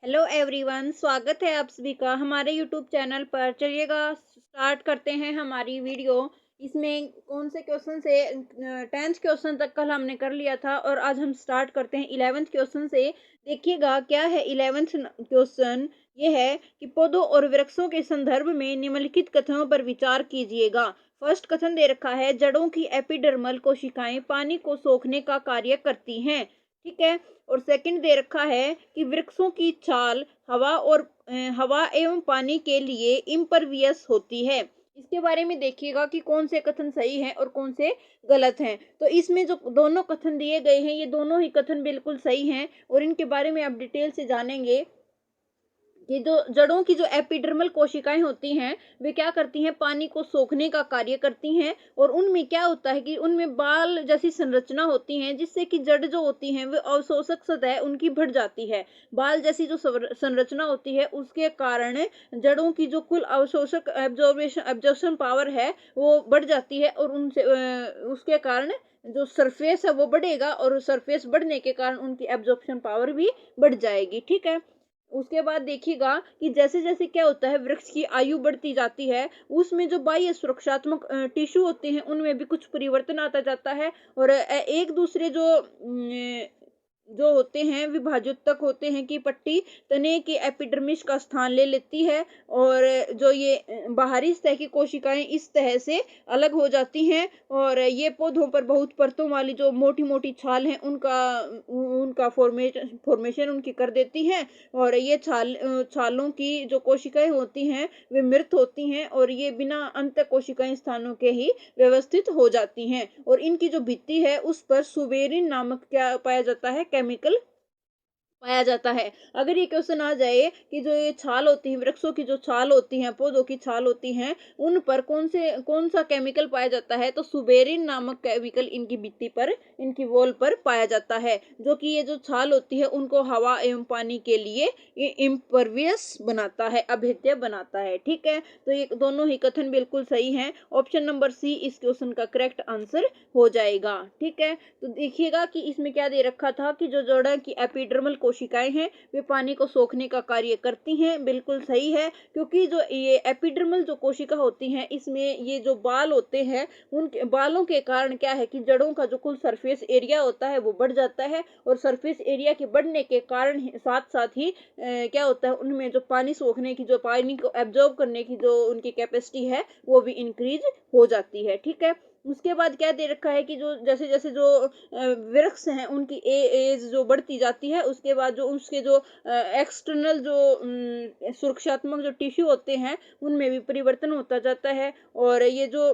Hello everyone, स्वागत है आप सभी का हमारे यूट्यूब चैनल पर। चलिएगा स्टार्ट करते हैं हमारी वीडियो। इसमें कौन से क्वेश्चन से 10th क्वेश्चन तक कल हमने कर लिया था और आज हम स्टार्ट करते हैं 11th क्वेश्चन से। देखिएगा क्या है 11th क्वेश्चन। ये है कि पौधों और वृक्षों के संदर्भ में निम्नलिखित कथनों पर विचार कीजिएगा। फर्स्ट कथन दे रखा है, जड़ों की एपिडर्मल कोशिकाएं पानी को सोखने का कार्य करती हैं। ठीक है। और सेकंड दे रखा है कि वृक्षों की छाल हवा एवं पानी के लिए इम्परवियस होती है। इसके बारे में देखिएगा कि कौन से कथन सही हैं और कौन से गलत हैं। तो इसमें जो दोनों कथन दिए गए हैं ये दोनों ही कथन बिल्कुल सही हैं और इनके बारे में आप डिटेल से जानेंगे कि जो जड़ों की जो एपिडर्मल कोशिकाएं होती हैं वे क्या करती हैं, पानी को सोखने का कार्य करती हैं। और उनमें क्या होता है कि उनमें बाल जैसी संरचना होती हैं जिससे कि जड़ जो होती हैं वे अवशोषक सतह उनकी बढ़ जाती है। बाल जैसी जो संरचना होती है उसके कारण जड़ों की जो कुल अवशोषक एब्जॉर्प्शन पावर है वो बढ़ जाती है और उनसे उसके कारण जो सरफेस है वो बढ़ेगा और सरफेस बढ़ने के कारण उनकी एब्जॉर्प्शन पावर भी बढ़ जाएगी। ठीक है। उसके बाद देखिएगा कि जैसे जैसे क्या होता है वृक्ष की आयु बढ़ती जाती है उसमें जो बाह्य सुरक्षात्मक टिश्यू होते हैं उनमें भी कुछ परिवर्तन आता जाता है और एक दूसरे जो होते हैं विभाजोत्तक होते हैं कि पट्टी तने के एपिडर्मिस का स्थान ले लेती है और जो ये बाहरी सतह की कोशिकाएं इस तरह से अलग हो जाती हैं और ये पौधों पर बहुत परतों वाली जो मोटी मोटी छाल है उनका उनका फॉर्मेशन उनकी कर देती हैं और ये छालों की जो कोशिकाएं होती हैं वे मृत होती हैं और ये बिना अंत कोशिकाएं स्थानों के ही व्यवस्थित हो जाती हैं और इनकी जो भित्ति है उस पर सुबेरिन नामक क्या पाया जाता है, केमिकल पाया जाता है। अगर ये क्वेश्चन आ जाए कि जो ये छाल होती है वृक्षों की जो छाल होती है पौधों की छाल होती है उन पर कौन सा केमिकल पाया जाता है तो सुबेरिन नामक केमिकल इनकी भित्ति पर इनकी वॉल पर पाया जाता है जो कि ये जो छाल होती है उनको हवा एवं पानी के लिए ये इम्परवियस बनाता है, अभेद्य बनाता है। ठीक है। तो ये दोनों ही कथन बिल्कुल सही हैं। ऑप्शन नंबर सी इस क्वेश्चन का करेक्ट आंसर हो जाएगा। ठीक है। तो देखिएगा कि इसमें क्या दे रखा था कि जो जड़ की एपिडर्मल कोशिकाएं हैं वे पानी को सोखने का कार्य करती हैं। बिल्कुल सही है क्योंकि जो ये एपिडर्मल जो कोशिका होती हैं इसमें ये जो बाल होते हैं उनके बालों के कारण क्या है कि जड़ों का जो कुल सरफेस एरिया होता है वो बढ़ जाता है और सरफेस एरिया के बढ़ने के कारण साथ साथ ही क्या होता है उनमें जो पानी सोखने की जो पानी को एब्जॉर्ब करने की जो उनकी कैपेसिटी है वो भी इंक्रीज हो जाती है। ठीक है। उसके बाद क्या दे रखा है कि जो जैसे जैसे जो वृक्ष हैं उनकी एज जो बढ़ती जाती है उसके बाद जो उसके जो एक्सटर्नल जो सुरक्षात्मक जो टिश्यू होते हैं उनमें भी परिवर्तन होता जाता है और ये जो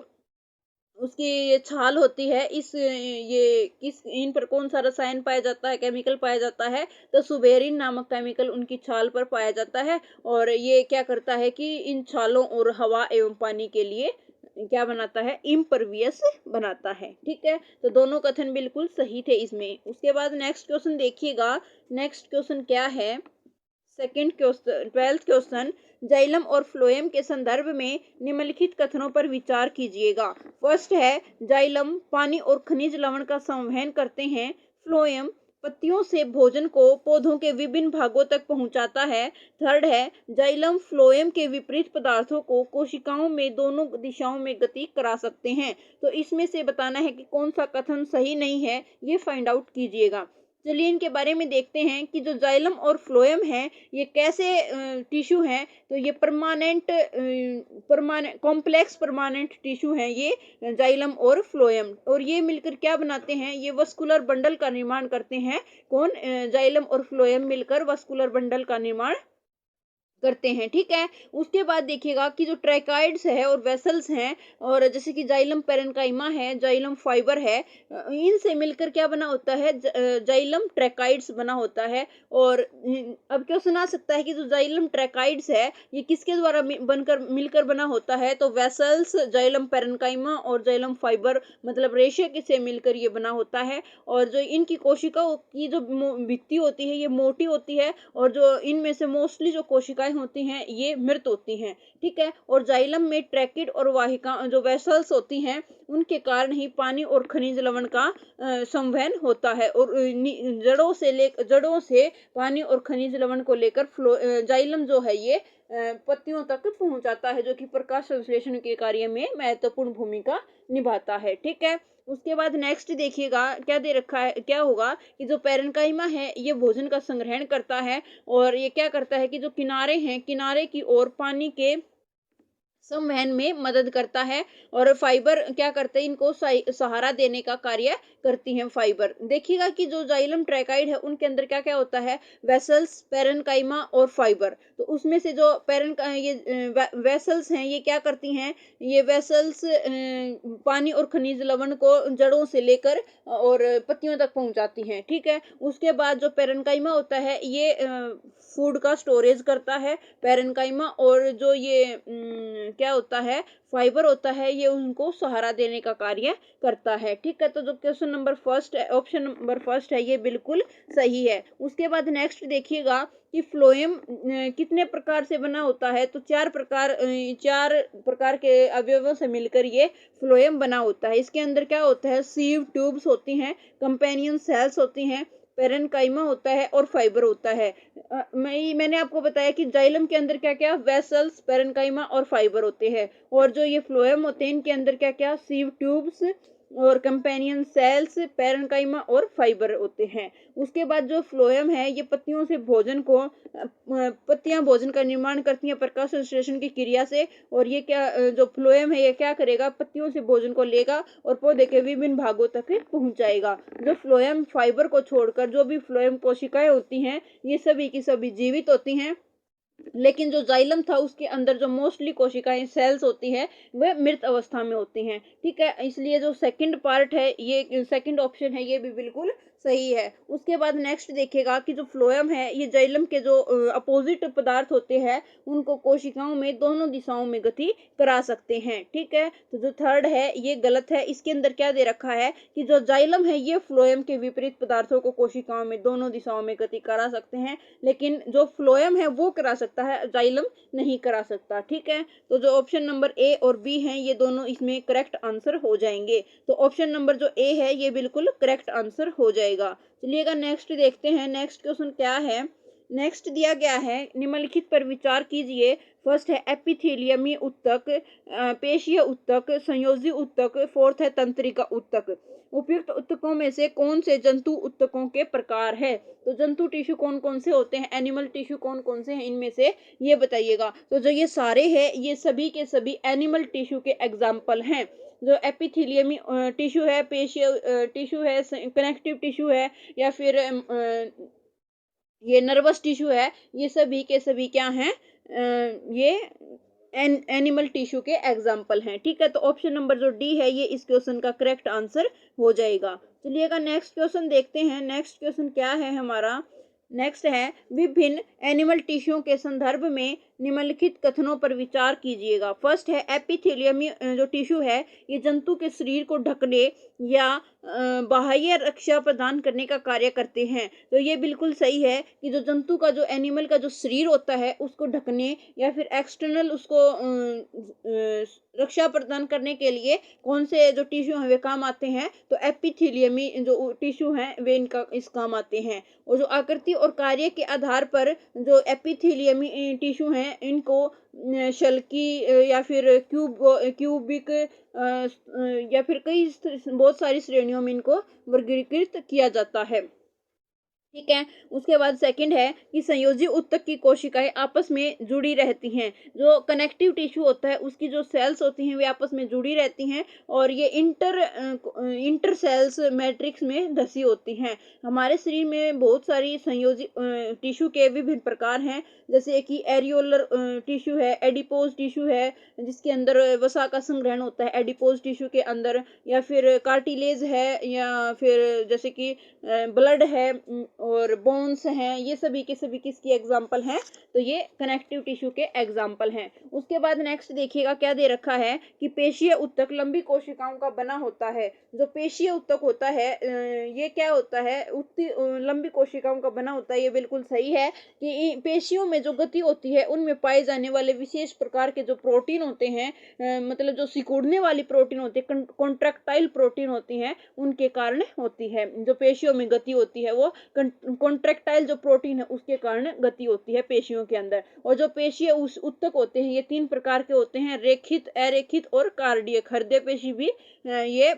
उसकी ये छाल होती है किस इन पर कौन सा रसायन पाया जाता है, केमिकल पाया जाता है तो सुबेरिन नामक केमिकल उनकी छाल पर पाया जाता है और ये क्या करता है कि इन छालों और हवा एवं पानी के लिए क्या बनाता है, इम्परवियस बनाता है। ठीक है। तो दोनों कथन बिल्कुल सही थे इसमें। उसके बाद नेक्स्ट क्वेश्चन देखिएगा। नेक्स्ट क्वेश्चन क्या है, second question 12th question, xylem और फ्लोएम के संदर्भ में निम्नलिखित कथनों पर विचार कीजिएगा। फर्स्ट है, जाइलम पानी और खनिज लवण का संवहन करते हैं। फ्लोएम पत्तियों से भोजन को पौधों के विभिन्न भागों तक पहुंचाता है। थर्ड है, जाइलम फ्लोएम के विपरीत पदार्थों को कोशिकाओं में दोनों दिशाओं में गति करा सकते हैं। तो इसमें से बताना है कि कौन सा कथन सही नहीं है, ये फाइंड आउट कीजिएगा। चलिए इनके बारे में देखते हैं कि जो जाइलम और फ्लोएम है ये कैसे टिश्यू हैं। तो ये परमानेंट कॉम्प्लेक्स परमानेंट टिश्यू हैं ये जाइलम और फ्लोएम और ये मिलकर क्या बनाते हैं, ये वस्कुलर बंडल का निर्माण करते हैं। कौन, जाइलम और फ्लोएम मिलकर वस्कुलर बंडल का निर्माण करते हैं। ठीक है। उसके बाद देखिएगा कि जो ट्रैकाइड्स है और वेसल्स हैं और जैसे कि जाइलम पेरेन्काइमा है, जाइलम फाइबर है, इनसे मिलकर क्या बना होता है, जाइलम ट्रैकाइड्स बना होता है। और अब क्या सुना सकता है कि जो जाइलम ट्रैकाइड्स है ये किसके द्वारा बनकर मिलकर बना होता है तो वेसल्स, जाइलम पेरेन्काइमा और जाइलम फाइबर मतलब रेशे के से मिलकर ये बना होता है। और जो इनकी कोशिकाओं की जो भित्ति होती है ये मोटी होती है और जो इनमें से मोस्टली जो कोशिकाएं कोशिकाएं होती हैं ये मृत होती हैं, ठीक है। और जाइलम में ट्रैकिड और वाहिका जो वेसल्स होती हैं उनके कारण ही पानी और खनिज लवण का संवहन होता है, और जड़ों से पानी और खनिज लवण को लेकर जाइलम जो है ये पत्तियों तक पहुंचाता है, जो कि प्रकाश संश्लेषण के कार्य में महत्वपूर्ण भूमिका निभाता है, ठीक है। उसके बाद नेक्स्ट देखिएगा क्या दे रखा है, क्या होगा कि जो पैरेन्काइमा है ये भोजन का संग्रहण करता है, और ये क्या करता है कि जो किनारे हैं किनारे की ओर पानी के संवहन में मदद करता है, और फाइबर क्या करते हैं इनको सहारा देने का कार्य करती हैं फाइबर। देखिएगा कि जो जाइलम ट्रैकाइड है उनके अंदर क्या क्या होता है, वेसल्स, पैरेन्काइमा और फाइबर। तो उसमें से जो वेसल्स हैं ये क्या करती हैं, ये वेसल्स पानी और खनिज लवण को जड़ों से लेकर और पत्तियों तक पहुंचाती हैं, ठीक है। उसके बाद जो पैरेन्काइमा होता है ये फूड का स्टोरेज करता है पैरेन्काइमा, और जो ये क्या होता है, फाइबर होता है ये उनको सहारा देने का कार्य करता है, ठीक है। तो जो क्वेश्चन नंबर फर्स्ट है, ऑप्शन नंबर फर्स्ट है ये बिल्कुल सही है। उसके बाद नेक्स्ट देखिएगा कि फ्लोएम कितने प्रकार से बना होता है, तो चार प्रकार के अवयवों से मिलकर ये फ्लोएम बना होता है। इसके अंदर क्या होता है, सीव ट्यूब्स होती हैं, कंपेनियन सेल्स होती हैं, पैरेन्काइमा होता है और फाइबर होता है। मैंने आपको बताया कि जाइलम के अंदर क्या क्या, वेसल्स, पैरेन्काइमा और फाइबर होते हैं, और जो ये फ्लोएम होते हैं इनके अंदर क्या क्या, सीव ट्यूब्स और कंपेनियन सेल्स, पैरेन्काइमा और फाइबर होते हैं। उसके बाद जो फ्लोएम है ये पत्तियों से भोजन को पत्तियां भोजन का निर्माण करती हैं प्रकाश संश्लेषण की क्रिया से, और ये क्या जो फ्लोएम है ये क्या करेगा, पत्तियों से भोजन को लेगा और पौधे के विभिन्न भागों तक पहुंचाएगा। जो फ्लोएम फाइबर को छोड़कर जो भी फ्लोएम कोशिकाएं होती हैं ये सभी की सभी जीवित होती हैं, लेकिन जो जाइलम था उसके अंदर जो मोस्टली कोशिकाएं सेल्स होती है वह मृत अवस्था में होती हैं, ठीक है। इसलिए जो सेकंड पार्ट है ये सेकंड ऑप्शन है ये भी बिल्कुल सही है। उसके बाद नेक्स्ट देखिएगा कि जो फ्लोएम है ये जाइलम के जो अपोजिट पदार्थ होते हैं उनको कोशिकाओं में दोनों दिशाओं में गति करा सकते हैं, ठीक है। तो जो थर्ड है ये गलत है, इसके अंदर क्या दे रखा है कि जो जाइलम है ये फ्लोएम के विपरीत पदार्थों को कोशिकाओं में दोनों दिशाओं में गति करा सकते हैं, लेकिन जो फ्लोएम है वो करा सकता है, जाइलम नहीं करा सकता, ठीक है। तो जो ऑप्शन नंबर ए और बी हैं ये दोनों इसमें करेक्ट आंसर हो जाएंगे। तो ऑप्शन नंबर जो ए है ये बिल्कुल करेक्ट आंसर हो जाएगा। चलिएगा नेक्स्ट देखते हैं, नेक्स्ट क्वेश्चन क्या है। नेक्स्ट दिया गया है, निम्नलिखित पर विचार कीजिए। फर्स्ट है एपिथेलियमी उत्तक, पेशीय उत्तक, संयोजी उत्तक, फोर्थ है तंत्रिका उत्तक। उपयुक्त उत्तकों में से कौन से जंतु उत्तकों के प्रकार है, तो जंतु टिश्यू कौन कौन से होते हैं, एनिमल टिश्यू कौन कौन से हैं इनमें से ये बताइएगा। तो जो ये सारे हैं ये सभी के सभी एनिमल टिश्यू के एग्जाम्पल हैं। जो एपिथेलियमी टिश्यू है, पेशियल टिश्यू है, कनेक्टिव टिश्यू है, या फिर ये नर्वस टिश्यू है, ये सभी के सभी क्या हैं, ये एनिमल टिश्यू के एग्जाम्पल हैं, ठीक है। तो ऑप्शन नंबर जो डी है ये इस क्वेश्चन का करेक्ट आंसर हो जाएगा। चलिएगा नेक्स्ट क्वेश्चन देखते हैं। नेक्स्ट क्वेश्चन क्या है हमारा, नेक्स्ट है विभिन्न एनिमल टिश्यू के संदर्भ में निम्नलिखित कथनों पर विचार कीजिएगा। फर्स्ट है एपिथेलियमी जो टिश्यू है ये जंतु के शरीर को ढकने या बाह्य रक्षा प्रदान करने का कार्य करते हैं। तो ये बिल्कुल सही है कि जो जंतु का जो एनिमल का जो शरीर होता है उसको ढकने या फिर एक्सटर्नल उसको रक्षा प्रदान करने के लिए कौन से जो टिश्यू हैं वे काम आते हैं, तो एपिथेलियमी जो टिश्यू हैं वे इनका इस काम आते हैं। और जो आकृति और कार्य के आधार पर जो एपिथेलियमी टिश्यू हैं इनको शल्की या फिर क्यूबिक या फिर कई बहुत सारी श्रेणियों में इनको वर्गीकृत किया जाता है, ठीक है। उसके बाद सेकंड है कि संयोजी उत्तक की कोशिकाएं आपस में जुड़ी रहती हैं। जो कनेक्टिव टिश्यू होता है उसकी जो सेल्स होती हैं वे आपस में जुड़ी रहती हैं और ये इंटर सेल्स मैट्रिक्स में धसी होती हैं। हमारे शरीर में बहुत सारी संयोजी टिश्यू के विभिन्न प्रकार हैं, जैसे कि एरियोलर टिश्यू है, एडिपोज टिश्यू है जिसके अंदर वसा का संग्रहण होता है एडिपोज टिश्यू के अंदर, या फिर कार्टिलेज है, या फिर जैसे कि ब्लड है, और बोन्स हैं, ये सभी के सभी किसकी एग्जाम्पल हैं, तो ये कनेक्टिव टिश्यू के एग्जाम्पल हैं। उसके बाद नेक्स्ट देखिएगा क्या दे रखा है कि पेशीय ऊतक लंबी कोशिकाओं का बना होता है। जो पेशीय ऊतक होता है ये क्या होता है, लंबी कोशिकाओं का बना होता है, ये बिल्कुल सही है कि पेशियों में जो गति होती है उनमें पाए जाने वाले विशेष प्रकार के जो प्रोटीन होते हैं, मतलब जो सिकुड़ने वाली प्रोटीन होती है, कॉन्ट्रैक्टाइल प्रोटीन होती हैं, उनके कारण होती है। जो पेशियों में गति होती है वो कॉन्ट्रैक्टाइल जो प्रोटीन है उसके कारण गति होती है पेशियों के अंदर। और जो पेशीय ऊतक होते हैं ये 3 प्रकार के होते हैं, रेखित, अरेखित और कार्डियक। हृदय पेशी भी ये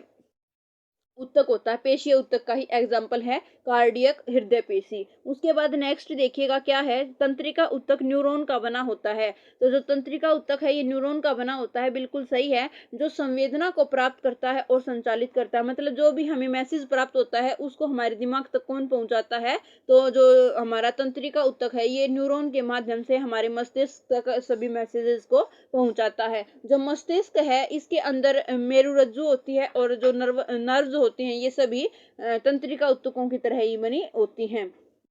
ऊतक होता है, पेशीय ऊतक का ही एग्जाम्पल है कार्डियक, हृदय पेशी। उसके बाद नेक्स्ट देखिएगा क्या है, तंत्रिका ऊतक न्यूरॉन का बना होता है। तो जो तंत्रिका ऊतक है ये न्यूरॉन का बना होता है, बिल्कुल सही है, जो संवेदना को प्राप्त करता है और संचालित करता है। मतलब जो भी हमें मैसेज प्राप्त होता है उसको हमारे दिमाग तक कौन पहुंचाता है, तो जो हमारा तंत्रिका ऊतक है ये न्यूरॉन के माध्यम से हमारे मस्तिष्क तक सभी मैसेजेस को पहुंचाता है। जो मस्तिष्क है इसके अंदर मेरुरज्जु होती है और जो नर्व्स होते हैं ये सभी तंत्रिका ऊतकों की तरह ही बनी होती हैं।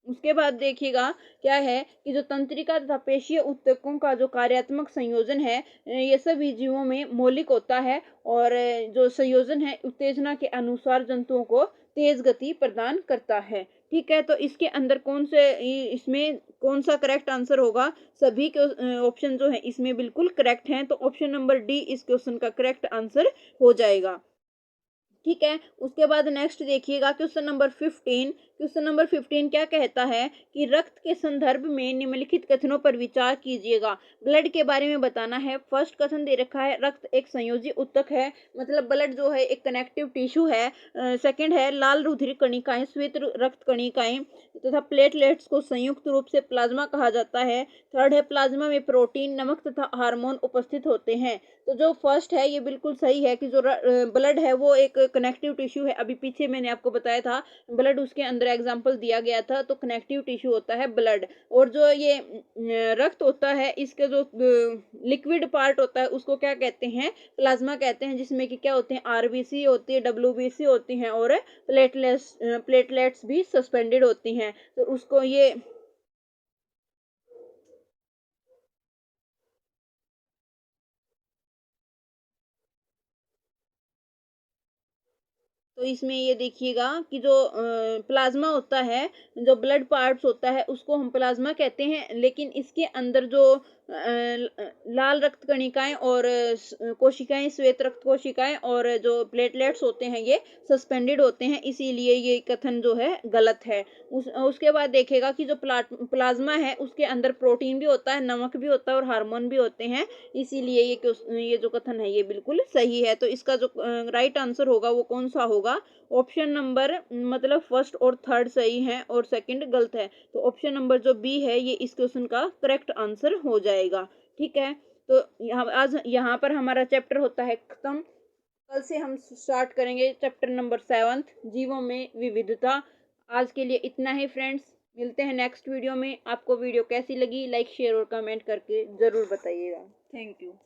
उसके बाद देखिएगा क्या है कि जो तंत्रिका तथा पेशीय ऊतकों का जो कार्यात्मक संयोजन है ये सभी जीवों में मौलिक होता है, और जो संयोजन है उत्तेजना के अनुसार जंतुओं को तेज गति प्रदान करता है। ठीक है, तो इसके अंदर इसमें कौन सा करेक्ट आंसर होगा, सभी के ऑप्शन जो है इसमें बिल्कुल करेक्ट हैं, तो ऑप्शन नंबर डी इस क्वेश्चन का करेक्ट आंसर हो जाएगा। ठीक है, उसके बाद नेक्स्ट देखिएगा क्वेश्चन नंबर 15। क्वेश्चन नंबर 15 क्या कहता है कि रक्त के संदर्भ में निम्नलिखित कथनों पर विचार कीजिएगा। ब्लड के बारे में बताना है। फर्स्ट कथन दे रखा है रक्त एक संयोजी ऊतक है, मतलब ब्लड जो है एक कनेक्टिव टिश्यू है। सेकंड है लाल रुधिर कणिकाएं, श्वेत रक्त कणिकाएं तथा प्लेटलेट्स को संयुक्त रूप से प्लाज्मा कहा जाता है। थर्ड है प्लाज्मा में प्रोटीन, नमक तथा हार्मोन उपस्थित होते हैं। तो जो फर्स्ट है ये बिल्कुल सही है कि जो ब्लड है वो एक कनेक्टिव टिश्यू है। अभी पीछे मैंने आपको बताया था ब्लड, उसके अंदर एग्जांपल दिया गया था, तो कनेक्टिव टिश्यू होता है ब्लड। और जो ये रक्त होता है इसके जो लिक्विड पार्ट होता है उसको क्या कहते हैं, प्लाज्मा कहते हैं, जिसमें कि क्या होते हैं आरबीसी होती है, डब्ल्यूबीसी होती हैं और प्लेटलेट्स भी सस्पेंडेड होती हैं। तो उसको ये तो इसमें ये देखिएगा कि जो प्लाज्मा होता है, जो ब्लड पार्ट्स होता है उसको हम प्लाज्मा कहते हैं, लेकिन इसके अंदर जो लाल रक्त कणिकाएं और कोशिकाएं, श्वेत रक्त कोशिकाएं और जो प्लेटलेट्स होते हैं ये सस्पेंडेड होते हैं, इसीलिए ये कथन जो है गलत है। उसके बाद देखेगा कि जो प्लाज्मा है उसके अंदर प्रोटीन भी होता है, नमक भी होता है और हार्मोन भी होते हैं, इसीलिए ये जो कथन है ये बिल्कुल सही है। तो इसका जो राइट आंसर होगा वो कौन सा होगा, ऑप्शन नंबर मतलब फर्स्ट और थर्ड सही है और सेकंड गलत है, तो ऑप्शन नंबर जो बी है ये इस क्वेश्चन का करेक्ट आंसर हो जाएगा। ठीक है, तो आज यहाँ पर हमारा चैप्टर होता है खत्म। कल से हम स्टार्ट करेंगे चैप्टर नंबर 7 जीवों में विविधता। आज के लिए इतना ही फ्रेंड्स, मिलते हैं नेक्स्ट वीडियो में। आपको वीडियो कैसी लगी लाइक शेयर और कमेंट करके जरूर बताइएगा। Thank you.